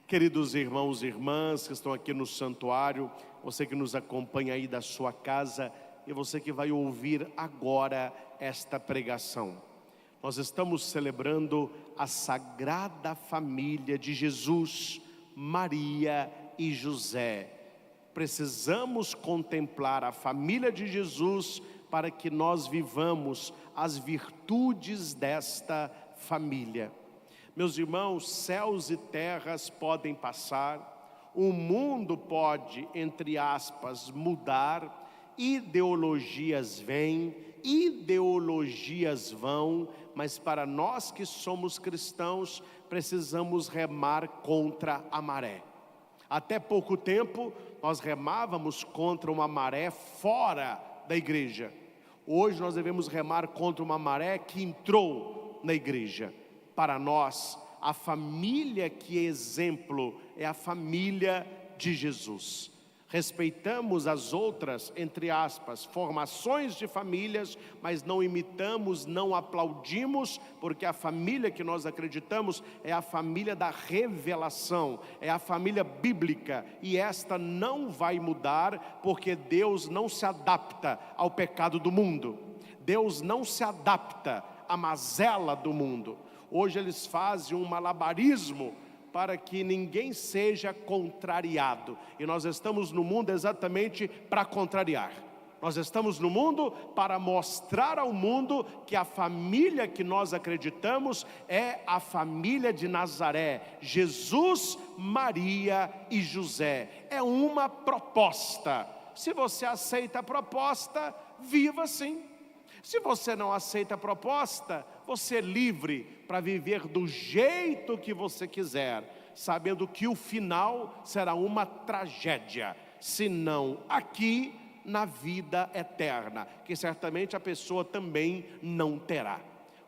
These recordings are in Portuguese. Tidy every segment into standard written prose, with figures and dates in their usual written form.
Queridos irmãos e irmãs que estão aqui no santuário, você que nos acompanha aí da sua casa e você que vai ouvir agora esta pregação. Nós estamos celebrando a Sagrada Família de Jesus, Maria e José. Precisamos contemplar a família de Jesus para que nós vivamos as virtudes desta família. Meus irmãos, céus e terras podem passar, o mundo pode, entre aspas, mudar, ideologias vêm, ideologias vão, mas para nós que somos cristãos, precisamos remar contra a maré. Até pouco tempo, nós remávamos contra uma maré fora da igreja. Hoje nós devemos remar contra uma maré que entrou na igreja. Para nós, a família que é exemplo é a família de Jesus. Respeitamos as outras, entre aspas, formações de famílias, mas não imitamos, não aplaudimos, porque a família que nós acreditamos é a família da revelação, é a família bíblica, e esta não vai mudar, porque Deus não se adapta ao pecado do mundo, Deus não se adapta à mazela do mundo. Hoje eles fazem um malabarismo para que ninguém seja contrariado. E nós estamos no mundo exatamente para contrariar. Nós estamos no mundo para mostrar ao mundo que a família que nós acreditamos é a família de Nazaré. Jesus, Maria e José. É uma proposta. Se você aceita a proposta, viva assim. Se você não aceita a proposta, você é livre para viver do jeito que você quiser, sabendo que o final será uma tragédia, se não aqui na vida eterna, que certamente a pessoa também não terá.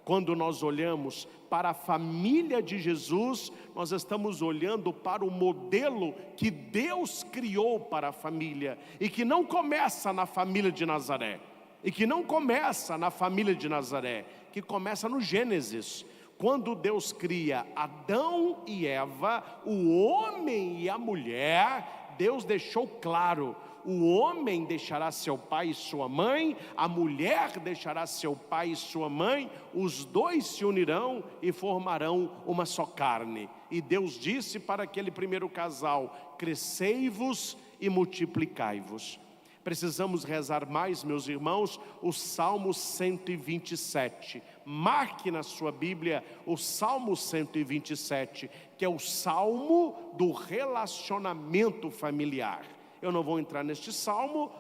Quando nós olhamos para a família de Jesus, nós estamos olhando para o modelo que Deus criou para a família, e que não começa na família de Nazaré, e que não começa na família de Nazaré, que começa no Gênesis, quando Deus cria Adão e Eva, o homem e a mulher. Deus deixou claro: o homem deixará seu pai e sua mãe, a mulher deixará seu pai e sua mãe, os dois se unirão e formarão uma só carne. E Deus disse para aquele primeiro casal: crescei-vos e multiplicai-vos. Precisamos rezar mais, meus irmãos, o Salmo 127. Marque na sua Bíblia o Salmo 127, que é o Salmo do relacionamento familiar. Eu não vou entrar neste Salmo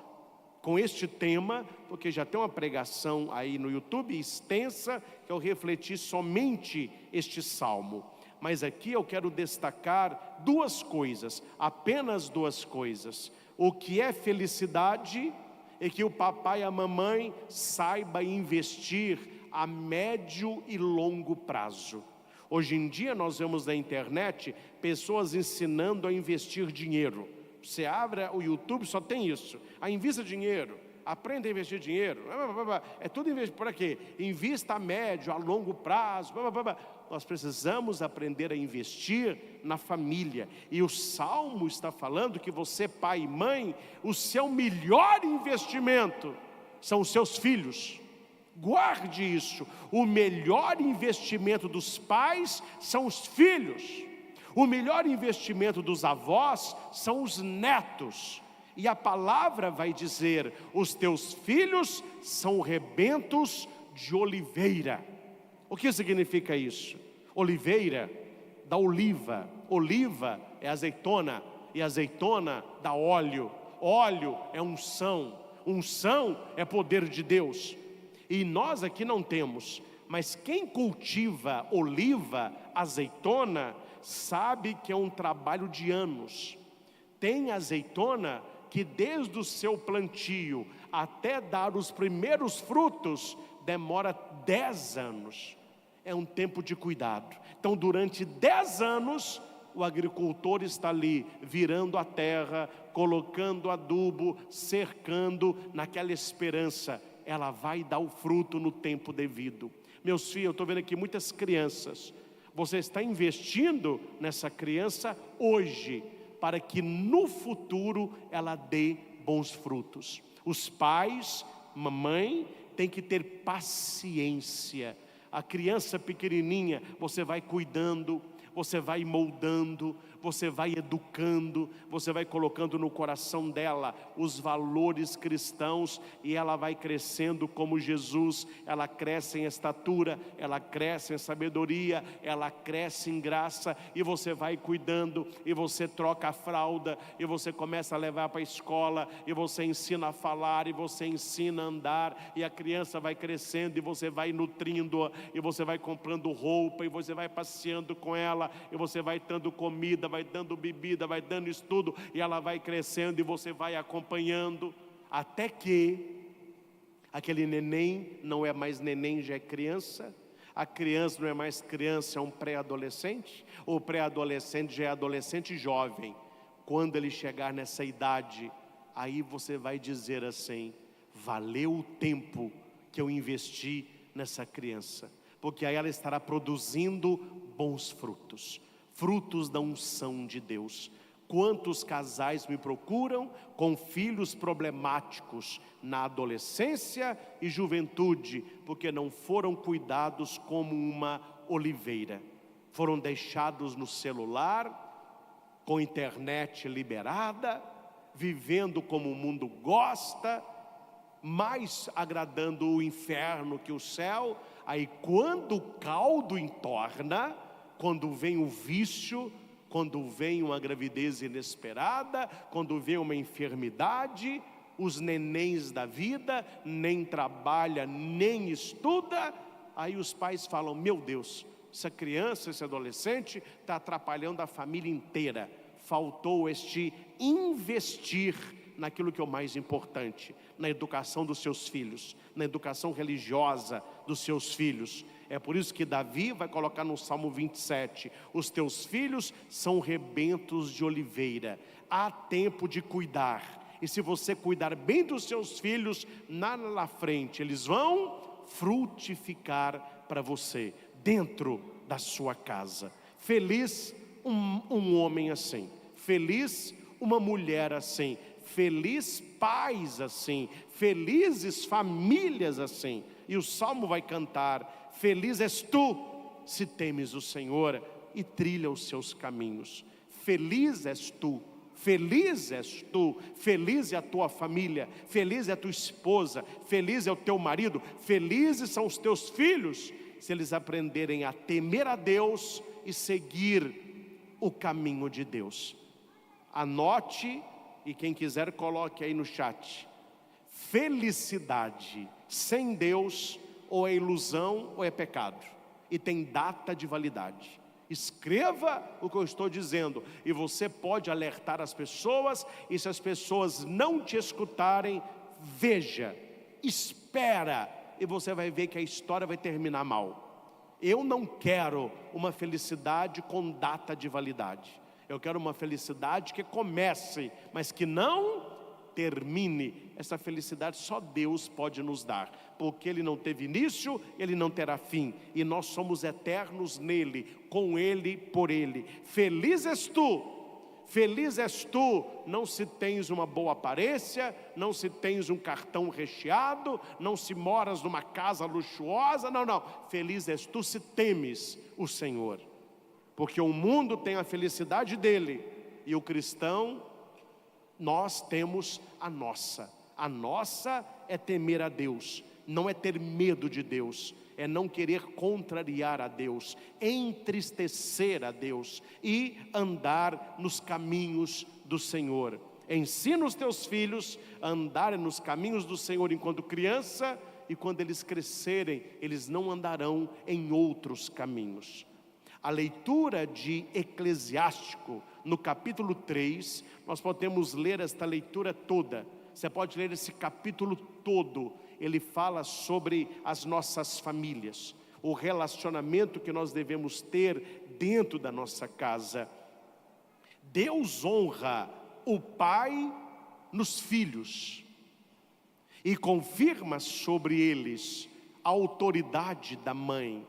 com este tema, porque já tem uma pregação aí no YouTube extensa, que eu refleti somente este Salmo. Mas aqui eu quero destacar duas coisas, apenas duas coisas. O que é felicidade é que o papai e a mamãe saibam investir a médio e longo prazo. Hoje em dia nós vemos na internet pessoas ensinando a investir dinheiro. Você abre o YouTube, só tem isso: invista dinheiro, aprenda a investir dinheiro. É tudo investir. Para quê? Invista a médio, a longo prazo. Nós precisamos aprender a investir na família. E o Salmo está falando que você, pai e mãe, o seu melhor investimento são os seus filhos. Guarde isso: o melhor investimento dos pais são os filhos. O melhor investimento dos avós são os netos. E a palavra vai dizer: os teus filhos são rebentos de oliveira. O que significa isso? Oliveira dá oliva, oliva é azeitona, e azeitona dá óleo, óleo é unção, unção é poder de Deus. E nós aqui não temos, mas quem cultiva oliva, azeitona, sabe que é um trabalho de anos. Tem azeitona que desde o seu plantio até dar os primeiros frutos demora 10 anos. É um tempo de cuidado. Então durante 10 anos o agricultor está ali virando a terra, colocando adubo, cercando, naquela esperança: ela vai dar o fruto no tempo devido. Meus filhos, eu estou vendo aqui muitas crianças Você está investindo nessa criança hoje, para que no futuro ela dê bons frutos. Os pais, mamãe, tem que ter paciência. A criança pequenininha, você vai cuidando, você vai moldando, você vai educando, você vai colocando no coração dela os valores cristãos, e ela vai crescendo como Jesus. Ela cresce em estatura, ela cresce em sabedoria, ela cresce em graça, e você vai cuidando, e você troca a fralda, e você começa a levar para a escola, e você ensina a falar, e você ensina a andar, e a criança vai crescendo, e você vai nutrindo-a, e você vai comprando roupa, e você vai passeando com ela, e você vai dando comida, vai dando bebida, vai dando estudo, e ela vai crescendo, e você vai acompanhando, até que aquele neném não é mais neném, já é criança. A criança não é mais criança, é um pré-adolescente. O pré-adolescente já é adolescente jovem. Quando ele chegar nessa idade, aí você vai dizer assim: valeu o tempo que eu investi nessa criança, porque aí ela estará produzindo bons frutos, frutos da unção de Deus. Quantos casais me procuram com filhos problemáticos na adolescência e juventude, porque não foram cuidados como uma oliveira, foram deixados no celular, com internet liberada, vivendo como o mundo gosta, mais agradando o inferno que o céu. Aí quando o caldo entorna, quando vem o vício, quando vem uma gravidez inesperada, quando vem uma enfermidade, os nenéns da vida nem trabalha, nem estuda, aí os pais falam: meu Deus, essa criança, esse adolescente está atrapalhando a família inteira. Faltou este investir naquilo que é o mais importante, na educação dos seus filhos, na educação religiosa dos seus filhos. É por isso que Davi vai colocar no Salmo 27, os teus filhos são rebentos de oliveira, há tempo de cuidar, e se você cuidar bem dos seus filhos, na frente eles vão frutificar para você, dentro da sua casa. Feliz um homem assim, feliz uma mulher assim, feliz pais assim, felizes famílias assim. E o Salmo vai cantar: feliz és tu, se temes o Senhor e trilha os seus caminhos. Feliz és tu, feliz és tu, feliz é a tua família, feliz é a tua esposa, feliz é o teu marido, felizes são os teus filhos, se eles aprenderem a temer a Deus e seguir o caminho de Deus. Anote, e quem quiser coloque aí no chat: felicidade sem Deus ou é ilusão ou é pecado, e tem data de validade. Escreva o que eu estou dizendo, e você pode alertar as pessoas, e se as pessoas não te escutarem, veja, espera, e você vai ver que a história vai terminar mal. Eu não quero uma felicidade com data de validade. Eu quero uma felicidade que comece, mas que não termine. Essa felicidade só Deus pode nos dar, porque Ele não teve início, Ele não terá fim, e nós somos eternos nele, com Ele, por Ele. Feliz és tu, não se tens uma boa aparência, não se tens um cartão recheado, não se moras numa casa luxuosa, não, feliz és tu se temes o Senhor, porque o mundo tem a felicidade dele, e o cristão, nós temos a nossa é temer a Deus, não é ter medo de Deus, é não querer contrariar a Deus, entristecer a Deus e andar nos caminhos do Senhor. Ensina os teus filhos a andarem nos caminhos do Senhor enquanto criança, e quando eles crescerem, eles não andarão em outros caminhos. A leitura de Eclesiástico, no capítulo 3, nós podemos ler esta leitura toda. Você pode ler esse capítulo todo. Ele fala sobre as nossas famílias, o relacionamento que nós devemos ter dentro da nossa casa. Deus honra o pai nos filhos e confirma sobre eles a autoridade da mãe.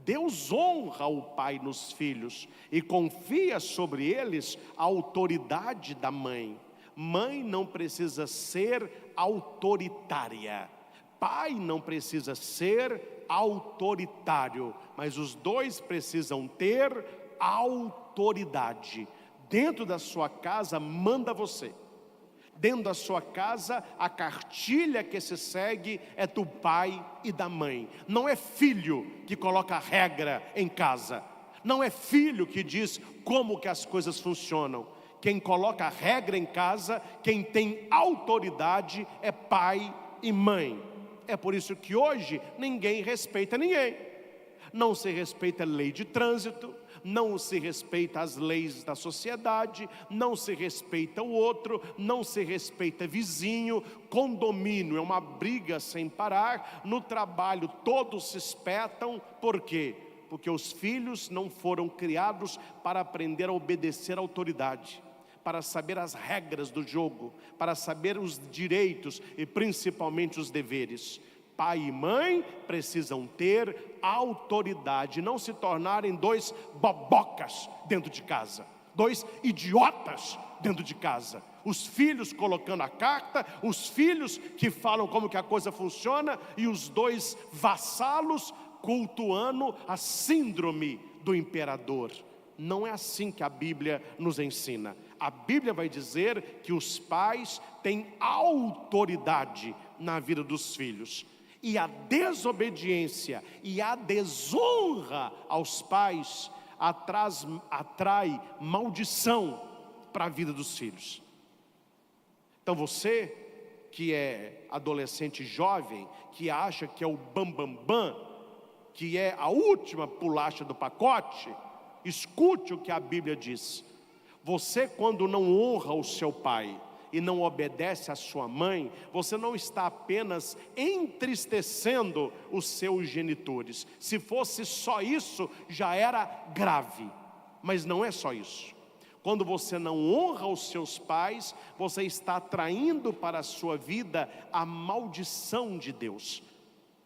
Deus honra o pai nos filhos e confia sobre eles a autoridade da mãe. Mãe não precisa ser autoritária, pai não precisa ser autoritário, mas os dois precisam ter autoridade. Dentro da sua casa manda você. Dentro da sua casa, a cartilha que se segue é do pai e da mãe. Não é filho que coloca regra em casa. Não é filho que diz como que as coisas funcionam. Quem coloca regra em casa, quem tem autoridade é pai e mãe. É por isso que hoje ninguém respeita ninguém. Não se respeita a lei de trânsito, não se respeita as leis da sociedade, não se respeita o outro, não se respeita vizinho. Condomínio é uma briga sem parar. No trabalho todos se espetam. Por quê? Porque os filhos não foram criados para aprender a obedecer à autoridade, para saber as regras do jogo, para saber os direitos e principalmente os deveres. Pai e mãe precisam ter autoridade, não se tornarem dois bobocas dentro de casa, dois idiotas dentro de casa. Os filhos colocando a carta, os filhos que falam como que a coisa funciona, e os dois vassalos cultuando a síndrome do imperador. Não é assim que a Bíblia nos ensina. A Bíblia vai dizer que os pais têm autoridade na vida dos filhos. E a desobediência e a desonra aos pais atrai maldição para a vida dos filhos. Então você que é adolescente jovem, que acha que é o bambambam, que é a última bolacha do pacote, escute o que a Bíblia diz. Você, quando não honra o seu pai e não obedece à sua mãe, você não está apenas entristecendo os seus genitores. Se fosse só isso, já era grave, mas não é só isso. Quando você não honra os seus pais, você está atraindo para a sua vida a maldição de Deus.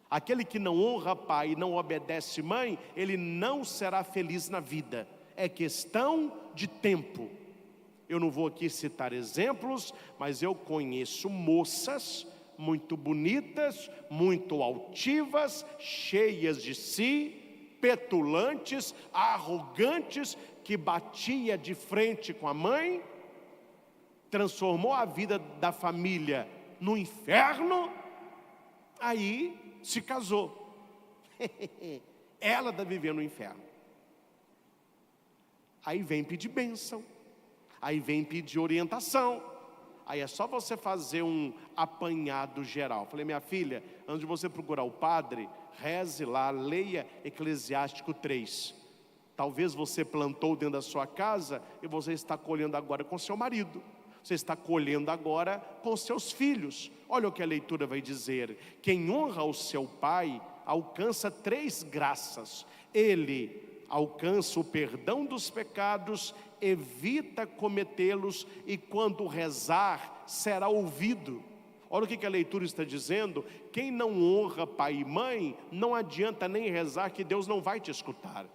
Aquele que não honra pai e não obedece mãe, ele não será feliz na vida. É questão de tempo. Eu não vou aqui citar exemplos, mas eu conheço moças muito bonitas, muito altivas, cheias de si, petulantes, arrogantes, que batia de frente com a mãe, transformou a vida da família no inferno, aí se casou. Ela está vivendo no inferno. Aí vem pedir bênção, aí vem pedir orientação. Aí é só você fazer um apanhado geral. Falei, minha filha, antes de você procurar o padre, reze lá, leia Eclesiástico 3. Talvez você plantou dentro da sua casa e você está colhendo agora com seu marido. Você está colhendo agora com seus filhos. Olha o que a leitura vai dizer. Quem honra o seu pai alcança 3 graças. Ele alcança o perdão dos pecados, evita cometê-los, e quando rezar será ouvido. Olha o que a leitura está dizendo. Quem não honra pai e mãe, não adianta nem rezar, que Deus não vai te escutar.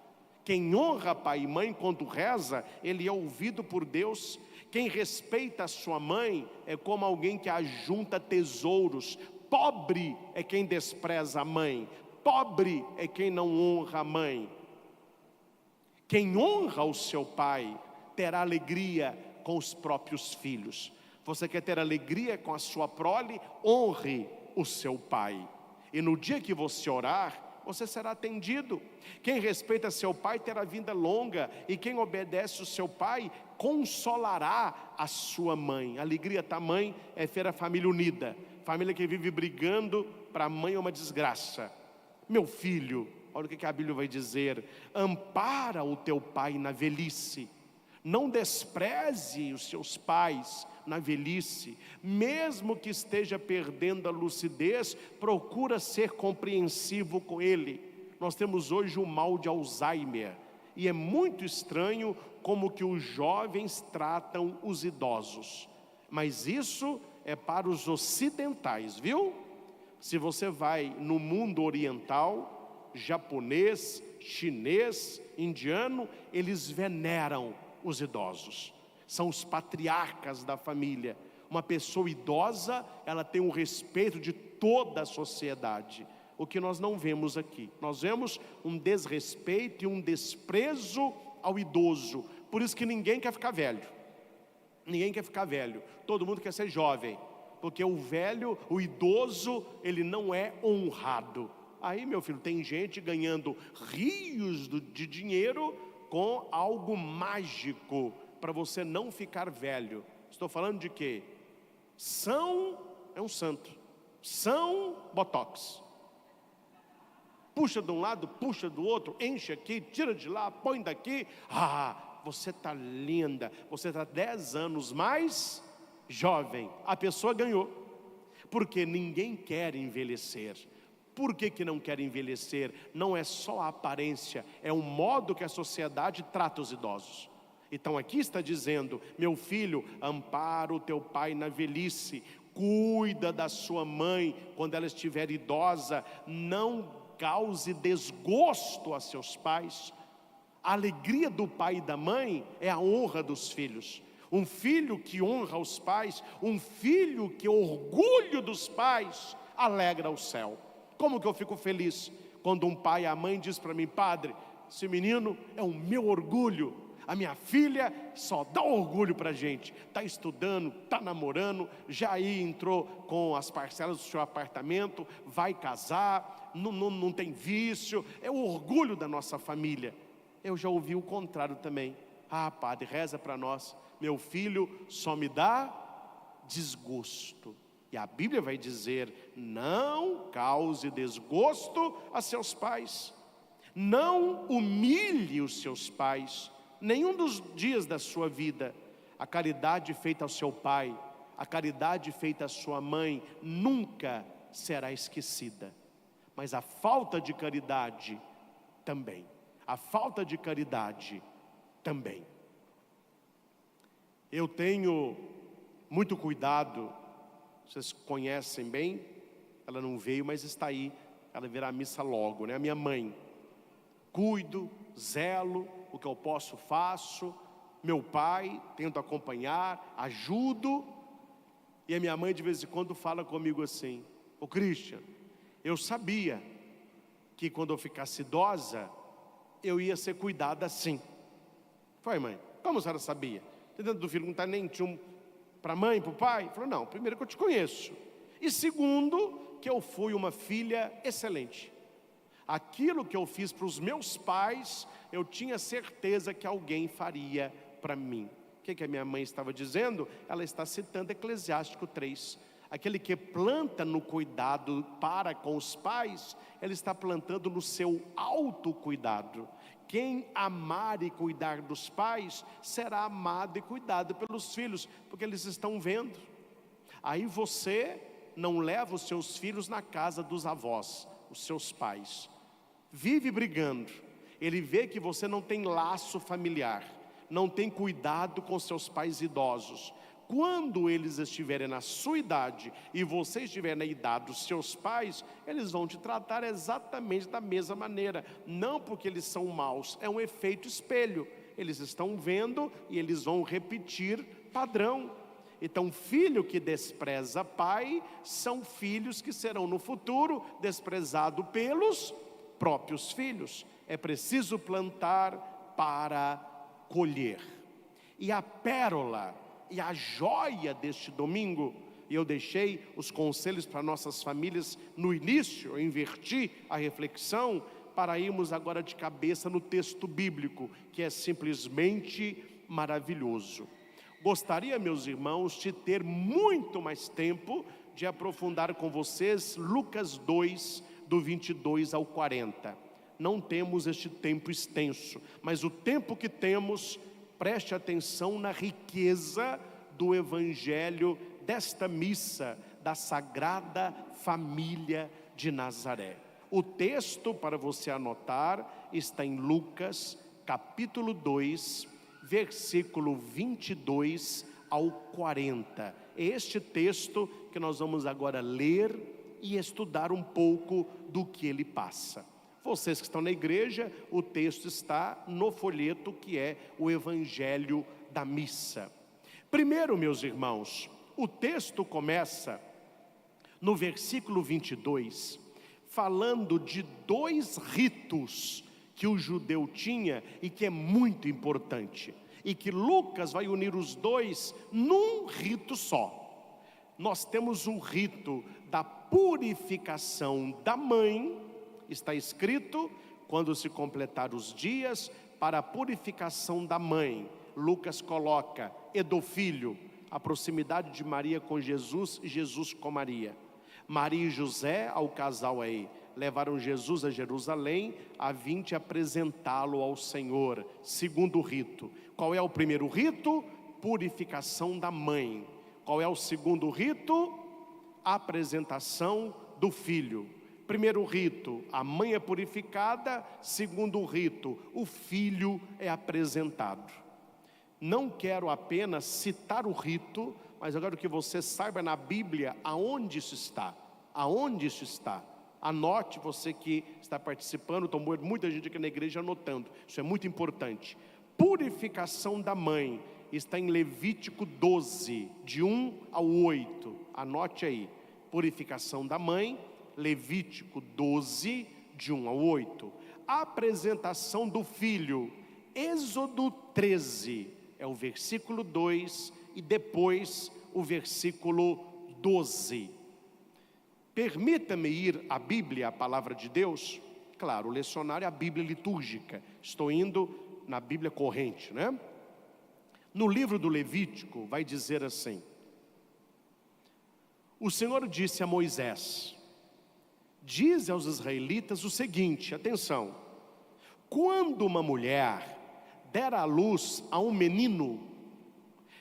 Quem honra pai e mãe, quando reza, ele é ouvido por Deus. Quem respeita a sua mãe é como alguém que ajunta tesouros. Pobre é quem despreza a mãe, pobre é quem não honra a mãe. Quem honra o seu pai terá alegria com os próprios filhos. Você quer ter alegria com a sua prole? Honre o seu pai. E no dia que você orar, você será atendido. Quem respeita seu pai terá vida longa, e quem obedece o seu pai consolará a sua mãe. A alegria da mãe é ver a família unida. Família que vive brigando, para a mãe é uma desgraça. Meu filho, olha o que a Bíblia vai dizer: ampara o teu pai na velhice. Não despreze os seus pais na velhice. Mesmo que esteja perdendo a lucidez, procura ser compreensivo com ele. Nós temos hoje o mal de Alzheimer, e é muito estranho como que os jovens tratam os idosos. Mas isso é para os ocidentais, viu? Se você vai no mundo oriental, japonês, chinês, indiano, eles veneram os idosos. São os patriarcas da família. Uma pessoa idosa, ela tem o respeito de toda a sociedade. O que nós não vemos aqui. Nós vemos um desrespeito e um desprezo ao idoso. Por isso que ninguém quer ficar velho. Ninguém quer ficar velho. Todo mundo quer ser jovem. Porque o velho, o idoso, ele não é honrado. Aí, meu filho, tem gente ganhando rios de dinheiro com algo mágico para você não ficar velho. Estou falando de quê? São é um santo. São botox. Puxa de um lado, puxa do outro, enche aqui, tira de lá, põe daqui. Você está linda, você está 10 anos mais jovem. A pessoa ganhou, porque ninguém quer envelhecer. Por que não quer envelhecer? Não é só a aparência, é o modo que a sociedade trata os idosos. Então aqui está dizendo: meu filho, ampara o teu pai na velhice, cuida da sua mãe quando ela estiver idosa, não cause desgosto a seus pais. A alegria do pai e da mãe é a honra dos filhos. Um filho que honra os pais, um filho que orgulho dos pais, alegra o céu. Como que eu fico feliz quando um pai e a mãe diz para mim: padre, esse menino é o meu orgulho, a minha filha só dá orgulho para a gente, está estudando, está namorando, já aí entrou com as parcelas do seu apartamento, vai casar, não tem vício, é o orgulho da nossa família. Eu já ouvi o contrário também: padre, reza para nós, meu filho só me dá desgosto. E a Bíblia vai dizer: não cause desgosto a seus pais, não humilhe os seus pais, nenhum dos dias da sua vida. A caridade feita ao seu pai, a caridade feita à sua mãe, nunca será esquecida. Mas a falta de caridade também. A falta de caridade também. Eu tenho muito cuidado, vocês conhecem bem, ela não veio, mas está aí, ela virá à missa logo, né? A minha mãe. Cuido, zelo, o que eu posso faço. Meu pai, tento acompanhar, ajudo. E a minha mãe de vez em quando fala comigo assim: ô Christian, eu sabia que quando eu ficasse idosa, eu ia ser cuidada assim. Foi, mãe? Como a senhora sabia? Dentro do filho não está nem para a mãe, para o pai? Falou: não, primeiro que eu te conheço, e segundo que eu fui uma filha excelente. Aquilo que eu fiz para os meus pais, eu tinha certeza que alguém faria para mim. O que a minha mãe estava dizendo? Ela está citando Eclesiástico 3. Aquele que planta no cuidado para com os pais, ele está plantando no seu autocuidado. Quem amar e cuidar dos pais, será amado e cuidado pelos filhos, porque eles estão vendo. Aí você não leva os seus filhos na casa dos avós, os seus pais. Vive brigando. Ele vê que você não tem laço familiar, não tem cuidado com seus pais idosos. Quando eles estiverem na sua idade e você estiver na idade dos seus pais, eles vão te tratar exatamente da mesma maneira. Não porque eles são maus, é um efeito espelho. Eles estão vendo e eles vão repetir padrão. Então, filho que despreza pai, são filhos que serão no futuro desprezados pelos próprios filhos. É preciso plantar para colher. E a pérola e a joia deste domingo, e eu deixei os conselhos para nossas famílias no início, eu inverti a reflexão para irmos agora de cabeça no texto bíblico, que é simplesmente maravilhoso. Gostaria, meus irmãos, de ter muito mais tempo de aprofundar com vocês Lucas 2, do 22 ao 40. Não temos este tempo extenso, mas o tempo que temos, preste atenção na riqueza do evangelho desta missa da Sagrada Família de Nazaré. O texto para você anotar está em Lucas capítulo 2, versículo 22 ao 40. É este texto que nós vamos agora ler e estudar um pouco do que ele passa. Vocês que estão na igreja, o texto está no folheto que é o Evangelho da Missa. Primeiro, meus irmãos, o texto começa no versículo 22, falando de dois ritos que o judeu tinha e que é muito importante, e que Lucas vai unir os dois num rito só. Nós temos o rito da purificação da mãe, está escrito, quando se completar os dias, para a purificação da mãe. Lucas coloca, e do filho, a proximidade de Maria com Jesus e Jesus com Maria. Maria e José, ao casal aí, levaram Jesus a Jerusalém a fim de apresentá-lo ao Senhor. Segundo rito. Qual é o primeiro rito? Purificação da mãe. Qual é o segundo rito? Apresentação do filho. Primeiro rito, a mãe é purificada. Segundo rito, o filho é apresentado. Não quero apenas citar o rito, mas eu quero que você saiba na Bíblia aonde isso está. Aonde isso está. Anote, você que está participando, estou vendo muita gente aqui na igreja anotando. Isso é muito importante. Purificação da mãe está em Levítico 12, de 1 ao 8. Anote aí. Purificação da mãe, Levítico 12, de 1 ao 8. Apresentação do filho, Êxodo 13, é o versículo 2 e depois o versículo 12. Permita-me ir à Bíblia, a palavra de Deus. Claro, o lecionário é a Bíblia litúrgica. Estou indo na Bíblia corrente, né? No livro do Levítico vai dizer assim: o Senhor disse a Moisés: diz aos israelitas o seguinte, atenção: quando uma mulher der à luz a um menino,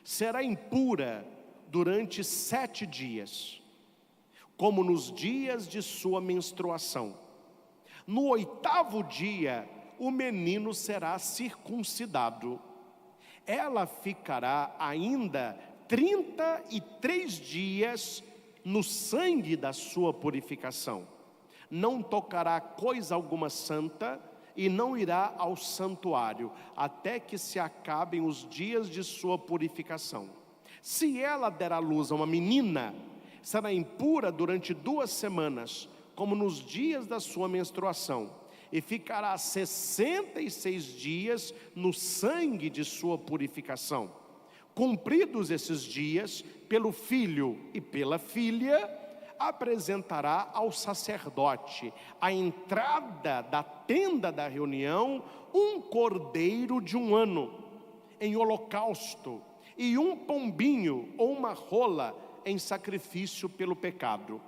será impura durante 7 dias, como nos dias de sua menstruação. No 8º dia, o menino será circuncidado. Ela ficará ainda 33 dias no sangue da sua purificação. Não tocará coisa alguma santa e não irá ao santuário, até que se acabem os dias de sua purificação. Se ela der à luz a uma menina, será impura durante 2 semanas, como nos dias da sua menstruação, e ficará 66 dias no sangue de sua purificação. Cumpridos esses dias, pelo filho e pela filha, apresentará ao sacerdote, à entrada da tenda da reunião, um cordeiro de 1 ano, em holocausto, e um pombinho ou uma rola em sacrifício pelo pecado.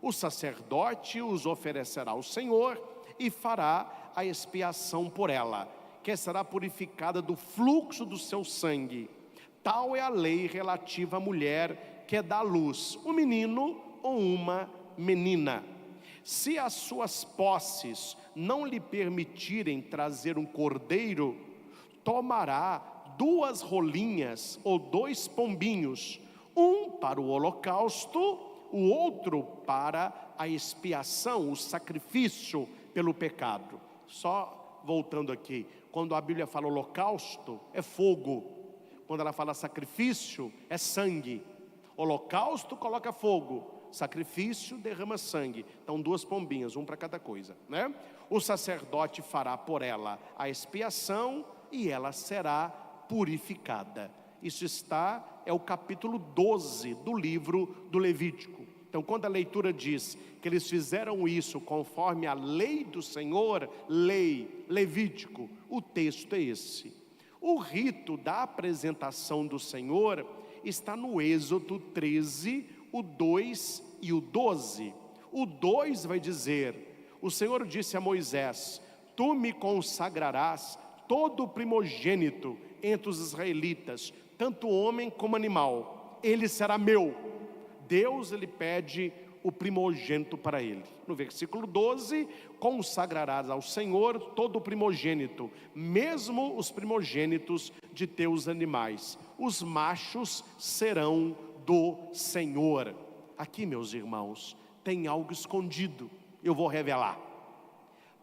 O sacerdote os oferecerá ao Senhor e fará a expiação por ela, que será purificada do fluxo do seu sangue. Tal é a lei relativa à mulher que dá à luz um menino ou uma menina. Se as suas posses não lhe permitirem trazer um cordeiro, tomará 2 rolinhas ou 2 pombinhos, um para o holocausto, o outro para a expiação, o sacrifício pelo pecado. Só voltando aqui, quando a Bíblia fala holocausto, é fogo. Quando ela fala sacrifício, é sangue. Holocausto coloca fogo, sacrifício derrama sangue. Então 2 pombinhas, um para cada coisa, né? O sacerdote fará por ela a expiação e ela será purificada. Isso é o capítulo 12 do livro do Levítico. Então, quando a leitura diz que eles fizeram isso conforme a lei do Senhor, lei, Levítico, o texto é esse. O rito da apresentação do Senhor está no Êxodo 13, o 2 e o 12. O 2 vai dizer: o Senhor disse a Moisés: tu me consagrarás todo o primogênito entre os israelitas, tanto homem como animal, ele será meu. Deus, ele pede o primogênito para ele. No versículo 12, consagrarás ao Senhor todo o primogênito, mesmo os primogênitos de teus animais. Os machos serão do Senhor. Aqui, meus irmãos, tem algo escondido, eu vou revelar.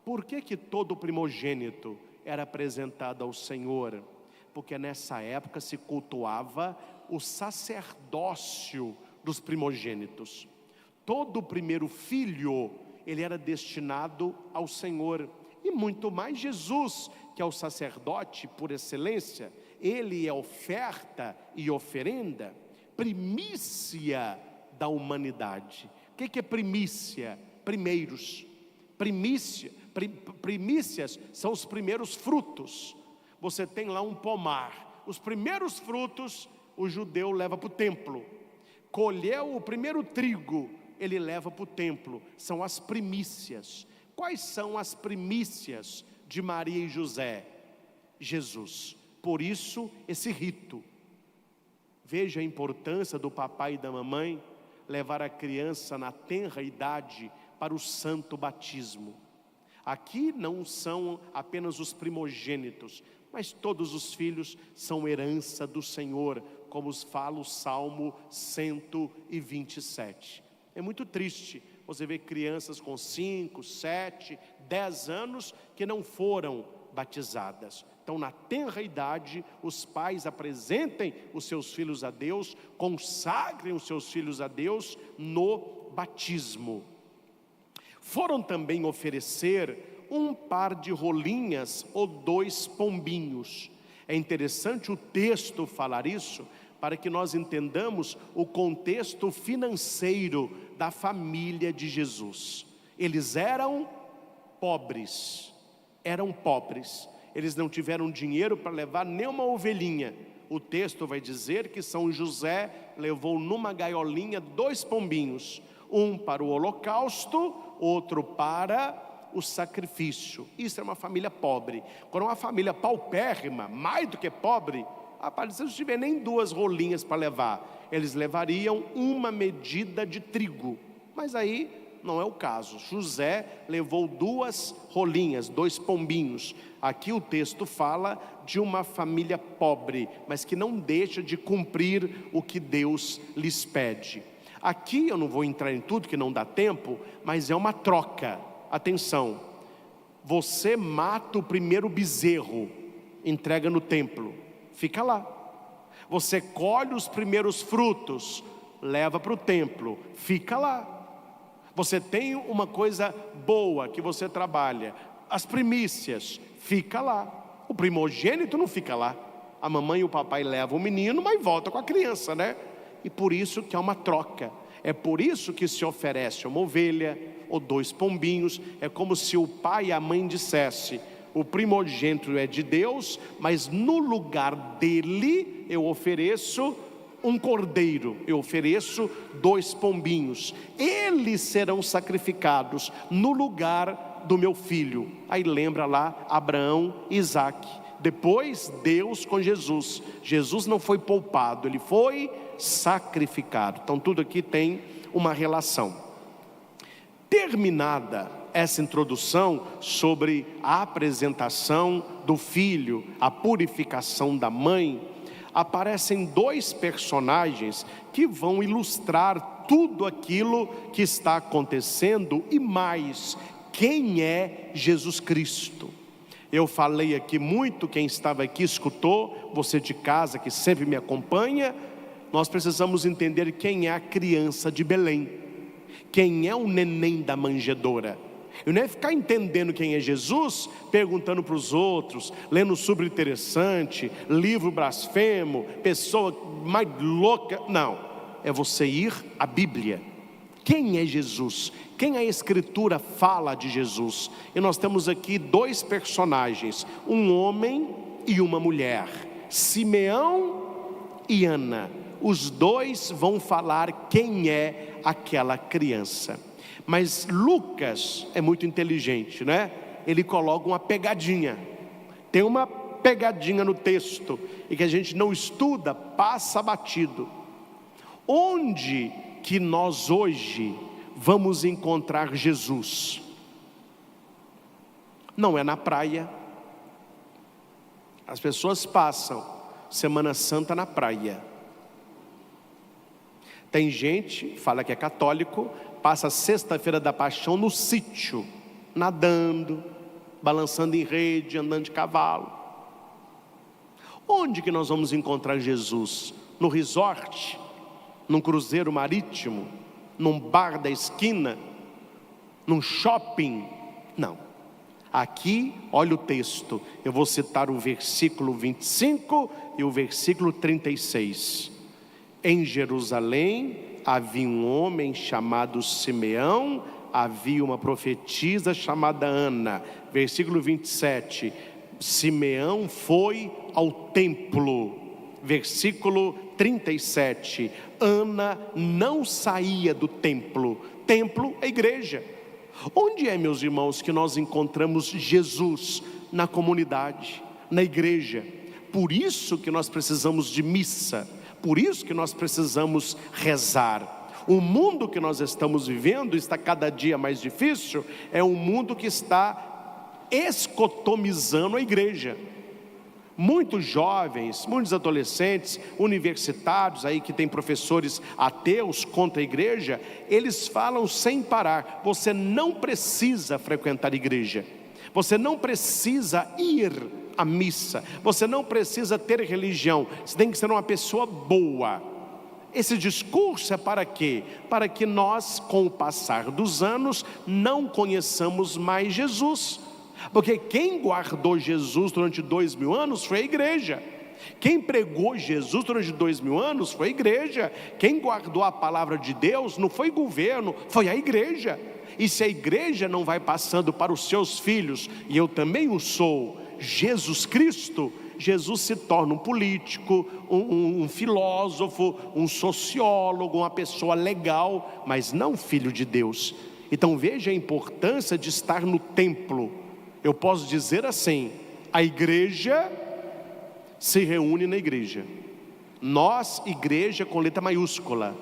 Por que todo primogênito era apresentado ao Senhor? Porque nessa época se cultuava o sacerdócio dos primogênitos. Todo o primeiro filho, ele era destinado ao Senhor. E muito mais Jesus, que é o sacerdote por excelência, ele é oferta e oferenda, primícia da humanidade. O que é primícia? Primeiros. Primícias são os primeiros frutos. Você tem lá um pomar, os primeiros frutos o judeu leva para o templo. Colheu o primeiro trigo, ele leva para o templo. São as primícias. Quais são as primícias de Maria e José? Jesus. Por isso esse rito. Veja a importância do papai e da mamãe levar a criança na tenra idade para o santo batismo. Aqui não são apenas os primogênitos, mas todos os filhos são herança do Senhor, como fala o Salmo 127. É muito triste você ver crianças com 5, 7, 10 anos que não foram batizadas. Então, na tenra idade, os pais apresentem os seus filhos a Deus, consagrem os seus filhos a Deus no batismo. Foram também oferecer um par de rolinhas ou 2 pombinhos. É interessante o texto falar isso, para que nós entendamos o contexto financeiro da família de Jesus. Eles eram pobres, eles não tiveram dinheiro para levar nem uma ovelhinha. O texto vai dizer que São José levou numa gaiolinha 2 pombinhos, um para o holocausto, outro para o sacrifício. Isso é uma família pobre. Quando uma família paupérrima, mais do que pobre, rapaz, se não tiver nem 2 rolinhas para levar, eles levariam uma medida de trigo. Mas aí não é o caso. José levou 2 rolinhas, 2 pombinhos. Aqui o texto fala de uma família pobre, mas que não deixa de cumprir o que Deus lhes pede. Aqui eu não vou entrar em tudo, que não dá tempo, mas é uma troca. Atenção, você mata o primeiro bezerro, entrega no templo, fica lá. Você colhe os primeiros frutos, leva para o templo, fica lá. Você tem uma coisa boa que você trabalha, as primícias, fica lá. O primogênito não fica lá. A mamãe e o papai levam o menino, mas volta com a criança, né? E por isso que é uma troca. É por isso que se oferece uma ovelha ou 2 pombinhos. É como se o pai e a mãe dissesse: o primogênito é de Deus, mas no lugar dele eu ofereço um cordeiro, eu ofereço 2 pombinhos. Eles serão sacrificados no lugar do meu filho. Aí lembra lá Abraão e Isaac. Depois Deus com Jesus. Jesus não foi poupado, ele foi sacrificado. Então tudo aqui tem uma relação. Terminada essa introdução sobre a apresentação do filho, a purificação da mãe, aparecem 2 personagens que vão ilustrar tudo aquilo que está acontecendo e mais, quem é Jesus Cristo. Eu falei aqui muito, quem estava aqui escutou, você de casa que sempre me acompanha. Nós precisamos entender quem é a criança de Belém, quem é o neném da manjedoura. E não é ficar entendendo quem é Jesus, perguntando para os outros, lendo super interessante, livro blasfemo, pessoa mais louca. Não, é você ir à Bíblia. Quem é Jesus? Quem a Escritura fala de Jesus? E nós temos aqui 2 personagens, um homem e uma mulher, Simeão e Ana. Os 2 vão falar quem é aquela criança. Mas Lucas é muito inteligente, né? Ele coloca uma pegadinha. Tem uma pegadinha no texto, e que a gente não estuda, passa batido. Onde que nós hoje vamos encontrar Jesus? Não é na praia. As pessoas passam Semana Santa na praia. Tem gente, fala que é católico, passa a Sexta-feira da Paixão no sítio. nadando, balançando em rede, andando de cavalo. Onde que nós vamos encontrar Jesus? No resort? Num cruzeiro marítimo? Num bar da esquina? Num shopping? Não. Aqui, olha o texto, eu vou citar o versículo 25 e o versículo 36. Em Jerusalém havia um homem chamado Simeão, havia uma profetisa chamada Ana. Versículo 27, Simeão foi ao templo. Versículo 37, Ana não saía do templo. Templo é igreja. Onde é, meus irmãos, que nós encontramos Jesus? Na comunidade, na igreja. Por isso que nós precisamos de missa, por isso que nós precisamos rezar. O mundo que nós estamos vivendo está cada dia mais difícil, é um mundo que está escotomizando a igreja. Muitos jovens, muitos adolescentes, universitários aí que tem professores ateus contra a igreja, eles falam sem parar: você não precisa frequentar a igreja, você não precisa ir à missa, você não precisa ter religião, você tem que ser uma pessoa boa. Esse discurso é para quê? Para que nós, com o passar dos anos, não conheçamos mais Jesus. Porque quem guardou Jesus durante 2000 anos foi a igreja. Quem pregou Jesus durante 2000 anos foi a igreja. Quem guardou a palavra de Deus não foi governo, foi a igreja. E se a igreja não vai passando para os seus filhos, e eu também o sou, Jesus Cristo, Jesus se torna um político, um filósofo, um sociólogo, uma pessoa legal, mas não filho de Deus. Então veja a importância de estar no templo. Eu posso dizer assim: a igreja se reúne na igreja. Nós, igreja com letra maiúscula.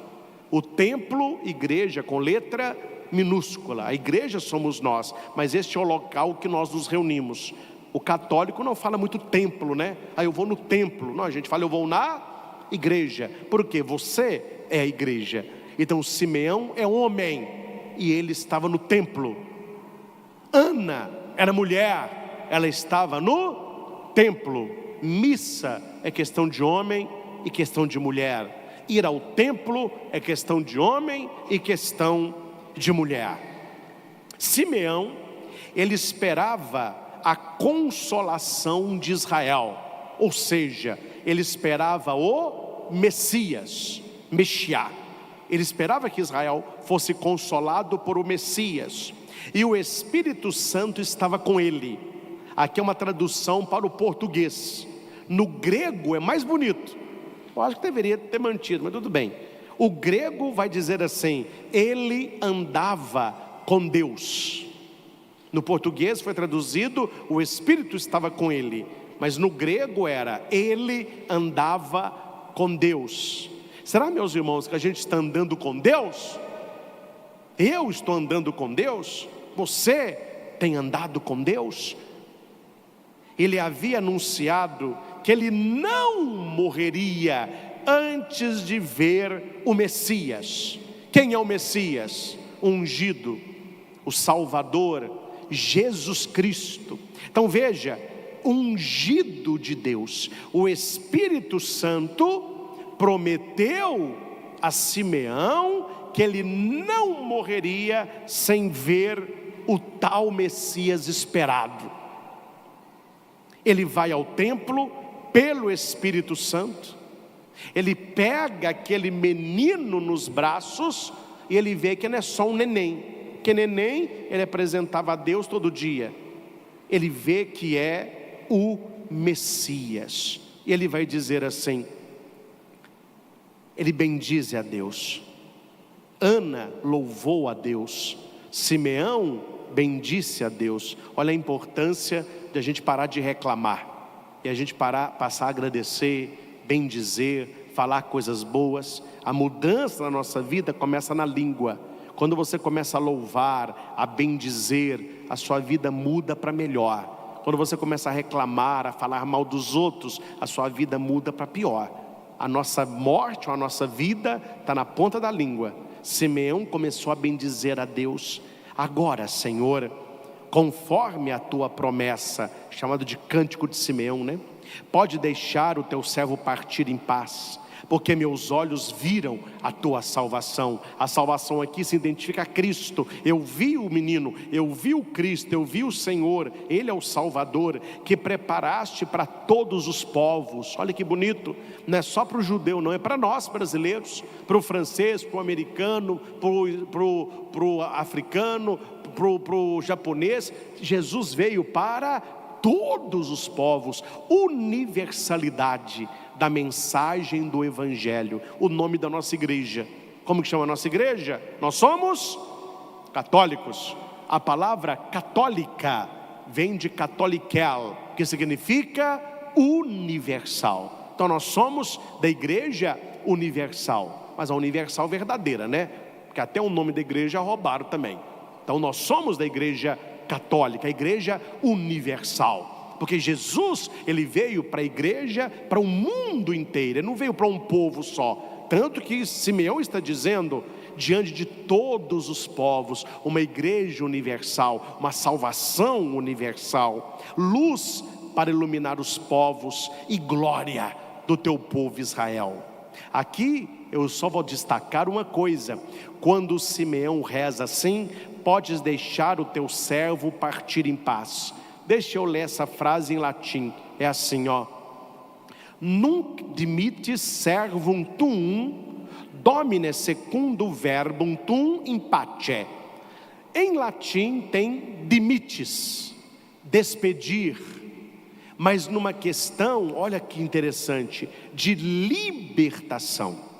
O templo, igreja com letra minúscula. A igreja somos nós, mas este é o local que nós nos reunimos. O católico não fala muito templo, né? Aí eu vou no templo. Não, a gente fala eu vou na igreja. Porque você é a igreja. Então Simeão é homem e ele estava no templo. Ana era mulher, ela estava no templo. Missa é questão de homem e questão de mulher. Ir ao templo é questão de homem e questão de mulher. Simeão, ele esperava a consolação de Israel, ou seja, ele esperava o Messias, Mexiá. Ele esperava que Israel fosse consolado por o Messias. E o Espírito Santo estava com ele. Aqui é uma tradução para o português. No grego é mais bonito. Eu acho que deveria ter mantido, mas tudo bem. O grego vai dizer assim: ele andava com Deus. No português foi traduzido: o Espírito estava com ele. Mas no grego era: ele andava com Deus. Será, meus irmãos, que a gente está andando com Deus? Eu estou andando com Deus? Você tem andado com Deus? Ele havia anunciado que ele não morreria antes de ver o Messias. Quem é o Messias? O ungido, o Salvador, Jesus Cristo. Então veja, ungido de Deus, o Espírito Santo prometeu a Simeão que ele não morreria sem ver o tal Messias esperado. Ele vai ao templo pelo Espírito Santo, ele pega aquele menino nos braços e ele vê que não é só um neném, que neném ele apresentava a Deus todo dia. Ele vê que é o Messias, e ele vai dizer assim, ele bendize a Deus. Ana louvou a Deus, Simeão bendisse a Deus. Olha a importância de a gente parar de reclamar e a gente passar a agradecer, bendizer, falar coisas boas. A mudança na nossa vida começa na língua. Quando você começa a louvar, a bendizer, a sua vida muda para melhor. Quando você começa a reclamar, a falar mal dos outros, a sua vida muda para pior. A nossa morte ou a nossa vida está na ponta da língua. Simeão começou a bendizer a Deus. Agora, Senhor, conforme a tua promessa, chamado de cântico de Simeão, né? Pode deixar o teu servo partir em paz, porque meus olhos viram a tua salvação. A salvação aqui se identifica a Cristo. Eu vi o menino, eu vi o Cristo, eu vi o Senhor. Ele é o Salvador, que preparaste para todos os povos. Olha que bonito, não é só para o judeu, não, é para nós brasileiros, para o francês, para o americano, para o africano, para o japonês. Jesus veio para todos os povos, universalidade da mensagem do Evangelho. O nome da nossa igreja, como que chama a nossa igreja? Nós somos católicos. A palavra católica vem de catholikel, que significa universal. Então nós somos da igreja universal, mas a universal verdadeira, né? Porque até o nome da igreja roubaram também. Então nós somos da igreja católica, a igreja universal, porque Jesus, ele veio para a igreja, para o mundo inteiro, ele não veio para um povo só. Tanto que Simeão está dizendo, diante de todos os povos, uma igreja universal, uma salvação universal, luz para iluminar os povos e glória do teu povo Israel. Aqui eu só vou destacar uma coisa: quando Simeão reza assim, podes deixar o teu servo partir em paz. Deixa eu ler essa frase em latim, é assim, ó: Nunc dimittis servum tuum, domine secundum verbum tuum in pace. Em latim tem dimittis, despedir, mas numa questão, olha que interessante, de libertação.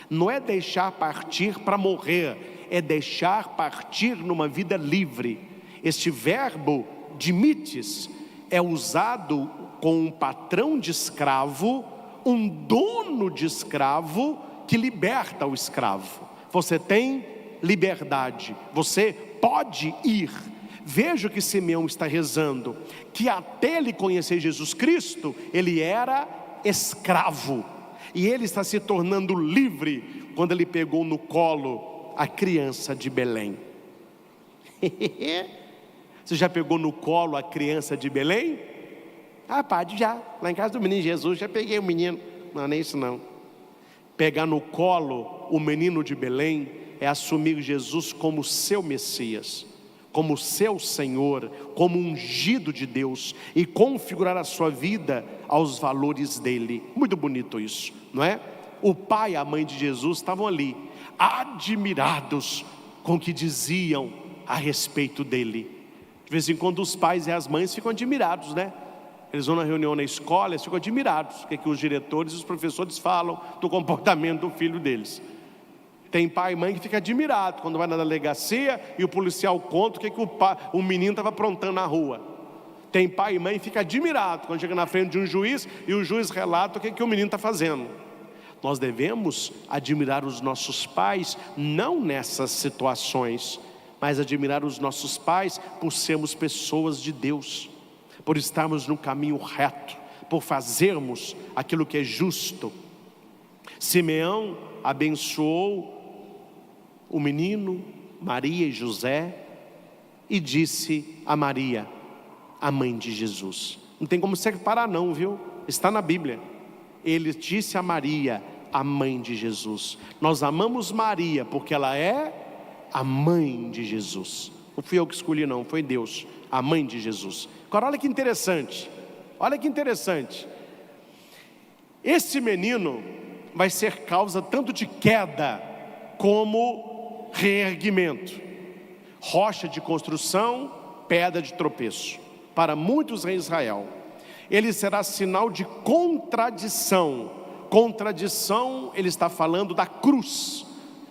Não é deixar partir para morrer, é deixar partir numa vida livre. Este verbo dimittis é usado com um patrão de escravo, um dono de escravo que liberta o escravo. Você tem liberdade, você pode ir. Veja o que Simeão está rezando, que até ele conhecer Jesus Cristo, ele era escravo, e ele está se tornando livre, quando ele pegou no colo a criança de Belém. Você já pegou no colo a criança de Belém? Ah, padre, já, lá em casa do menino Jesus, já peguei o menino. Não, nem isso não. Pegar no colo o menino de Belém, é assumir Jesus como seu Messias, como seu Senhor, como ungido de Deus, e configurar a sua vida aos valores dele. Muito bonito isso, não é? O pai e a mãe de Jesus estavam ali, admirados com o que diziam a respeito dele. De vez em quando os pais e as mães ficam admirados, né? Eles vão na reunião na escola, eles ficam admirados, o que os diretores e os professores falam do comportamento do filho deles. Tem pai e mãe que fica admirado quando vai na delegacia e o policial conta o que o menino estava aprontando na rua. Tem pai e mãe que fica admirado quando chega na frente de um juiz e o juiz relata o que o menino está fazendo. Nós devemos admirar os nossos pais, não nessas situações, mas admirar os nossos pais por sermos pessoas de Deus, por estarmos no caminho reto, por fazermos aquilo que é justo. Simeão abençoou o menino, Maria e José, e disse a Maria, a mãe de Jesus. Não tem como separar não, viu? Está na Bíblia. Ele disse a Maria, a mãe de Jesus. Nós amamos Maria porque ela é a mãe de Jesus. Não fui eu que escolhi não, foi Deus, a mãe de Jesus. Agora olha que interessante, olha que interessante. Esse menino vai ser causa tanto de queda como reerguimento, rocha de construção, pedra de tropeço, para muitos em Israel. Ele será sinal de contradição. Contradição, ele está falando da cruz.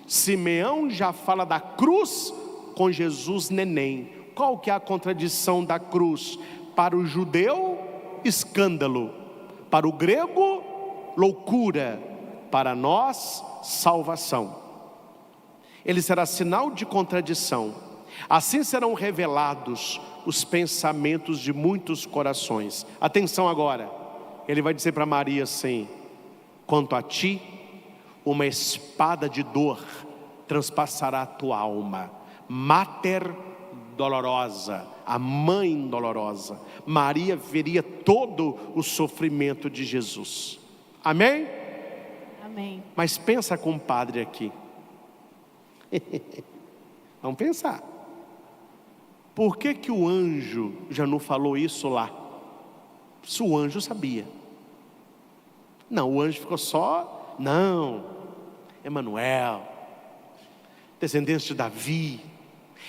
Simeão já fala da cruz com Jesus neném. Qual que é a contradição da cruz? Para o judeu, escândalo; para o grego, loucura; para nós, salvação. Ele será sinal de contradição. Assim serão revelados os pensamentos de muitos corações. Atenção agora, ele vai dizer para Maria assim: quanto a ti, uma espada de dor transpassará a tua alma. Mater dolorosa, a mãe dolorosa. Maria veria todo o sofrimento de Jesus. Amém? Amém. Mas pensa com o padre aqui. Vamos pensar. Por que que o anjo já não falou isso lá? Se o anjo sabia. Não, o anjo ficou só, não, Emanuel, descendente de Davi,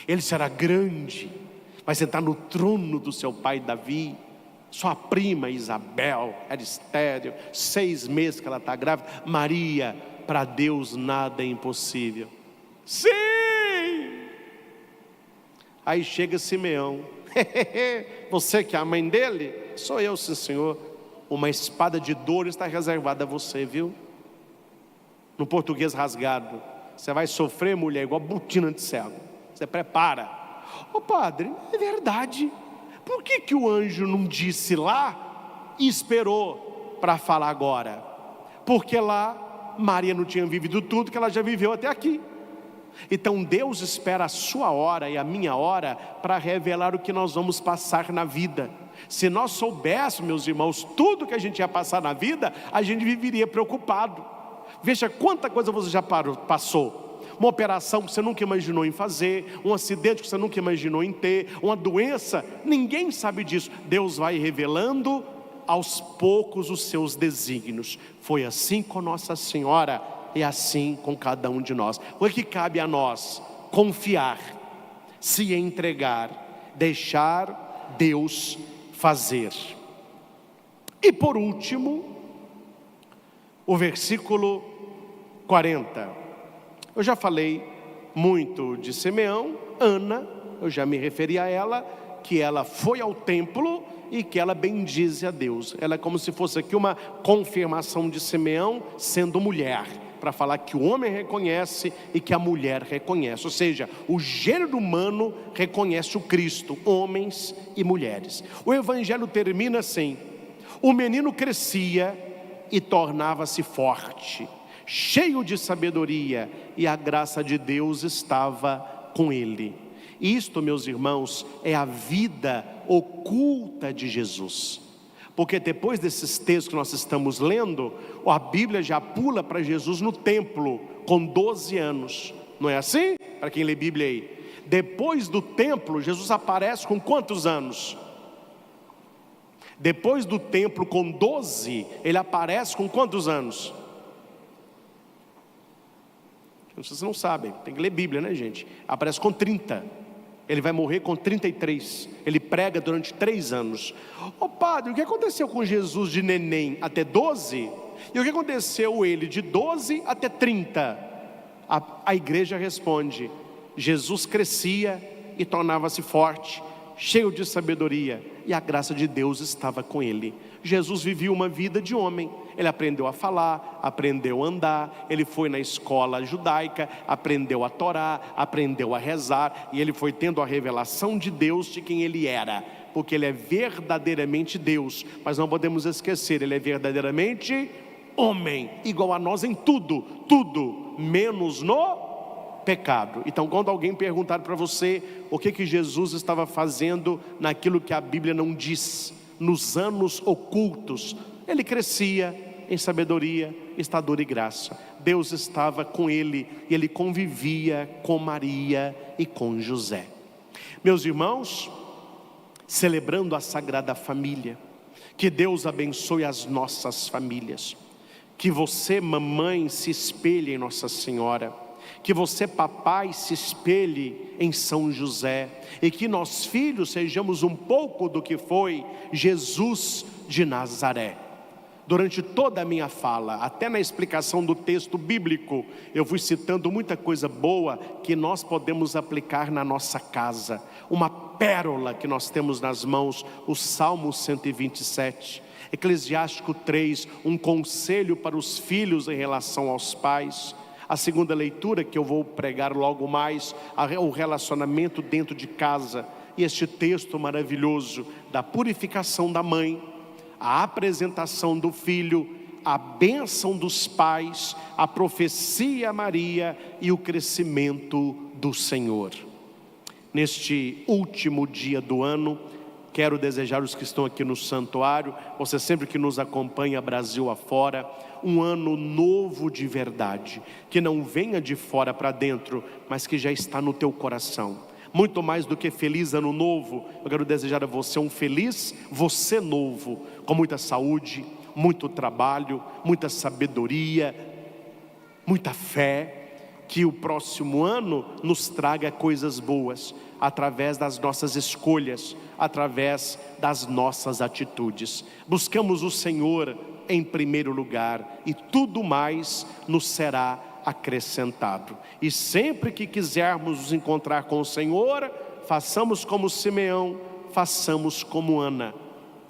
ele será grande, vai sentar no trono do seu pai Davi. Sua prima Isabel era estéril, 6 meses que ela está grávida. Maria, para Deus nada é impossível. Sim! Aí chega Simeão. Você que é a mãe dele? Sou eu, sim senhor. Uma espada de dor está reservada a você, viu? No português rasgado. Você vai sofrer, mulher, igual botina de cego. Você prepara. Ô padre, é verdade. Por que que o anjo não disse lá e esperou para falar agora? Porque lá Maria não tinha vivido tudo que ela já viveu até aqui. Então Deus espera a sua hora e a minha hora para revelar o que nós vamos passar na vida. Se nós soubéssemos, meus irmãos, tudo que a gente ia passar na vida, a gente viveria preocupado. Veja quanta coisa você já passou. Uma operação que você nunca imaginou em fazer, um acidente que você nunca imaginou em ter, uma doença, ninguém sabe disso. Deus vai revelando aos poucos os seus desígnios. Foi assim com Nossa Senhora e assim com cada um de nós. O que cabe a nós? Confiar, se entregar, deixar Deus fazer. E por último, o versículo 40. Eu já falei muito de Simeão. Ana, eu já me referi a ela, que ela foi ao templo e que ela bendize a Deus. Ela é como se fosse aqui uma confirmação de Simeão sendo mulher, para falar que o homem reconhece e que a mulher reconhece. Ou seja, o gênero humano reconhece o Cristo, homens e mulheres. O evangelho termina assim: o menino crescia e tornava-se forte, cheio de sabedoria, e a graça de Deus estava com ele. Isto, meus irmãos, é a vida oculta de Jesus. Porque depois desses textos que nós estamos lendo, a Bíblia já pula para Jesus no templo com 12 anos. Não é assim? Para quem lê Bíblia aí. Depois do templo, Jesus aparece com quantos anos? Depois do templo, com 12, ele aparece com quantos anos? Vocês não sabem, tem que ler Bíblia, né, gente? Aparece com 30. Ele vai morrer com 33. Ele prega durante 3 anos. Ô padre, o que aconteceu com Jesus de neném até 12? E o que aconteceu ele de 12 até 30? A igreja responde: Jesus crescia e tornava-se forte, cheio de sabedoria, e a graça de Deus estava com ele. Jesus vivia uma vida de homem. Ele aprendeu a falar, aprendeu a andar, ele foi na escola judaica, aprendeu a Torá, aprendeu a rezar, e ele foi tendo a revelação de Deus de quem ele era, porque ele é verdadeiramente Deus. Mas não podemos esquecer, ele é verdadeiramente homem, igual a nós em tudo, tudo, menos no pecado. Então, quando alguém perguntar para você o que Jesus estava fazendo naquilo que a Bíblia não diz, nos anos ocultos, ele crescia em sabedoria, estatura e graça. Deus estava com ele e ele convivia com Maria e com José. Meus irmãos, celebrando a Sagrada Família, que Deus abençoe as nossas famílias, que você, mamãe, se espelhe em Nossa Senhora, que você, papai, se espelhe em São José, e que nós filhos sejamos um pouco do que foi Jesus de Nazaré. Durante toda a minha fala, até na explicação do texto bíblico, eu fui citando muita coisa boa que nós podemos aplicar na nossa casa. Uma pérola que nós temos nas mãos, o Salmo 127, Eclesiástico 3, um conselho para os filhos em relação aos pais. A segunda leitura que eu vou pregar logo mais, o relacionamento dentro de casa. E este texto maravilhoso da purificação da mãe, a apresentação do filho, a bênção dos pais, a profecia a Maria e o crescimento do Senhor. Neste último dia do ano, quero desejar aos que estão aqui no santuário, você sempre que nos acompanha Brasil afora, um ano novo de verdade, que não venha de fora para dentro, mas que já está no teu coração. Muito mais do que feliz ano novo, eu quero desejar a você um feliz você novo, com muita saúde, muito trabalho, muita sabedoria, muita fé. Que o próximo ano nos traga coisas boas, através das nossas escolhas, através das nossas atitudes. Buscamos o Senhor em primeiro lugar, e tudo mais nos será acrescentado. E sempre que quisermos nos encontrar com o Senhor, façamos como Simeão, façamos como Ana.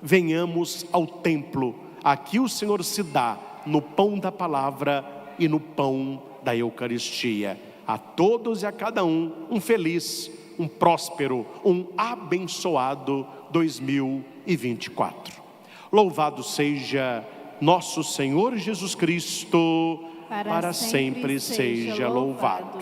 Venhamos ao templo, aqui o Senhor se dá no pão da palavra e no pão da Eucaristia. A todos e a cada um feliz, um próspero, um abençoado 2024. Louvado seja nosso Senhor Jesus Cristo, para sempre seja louvado.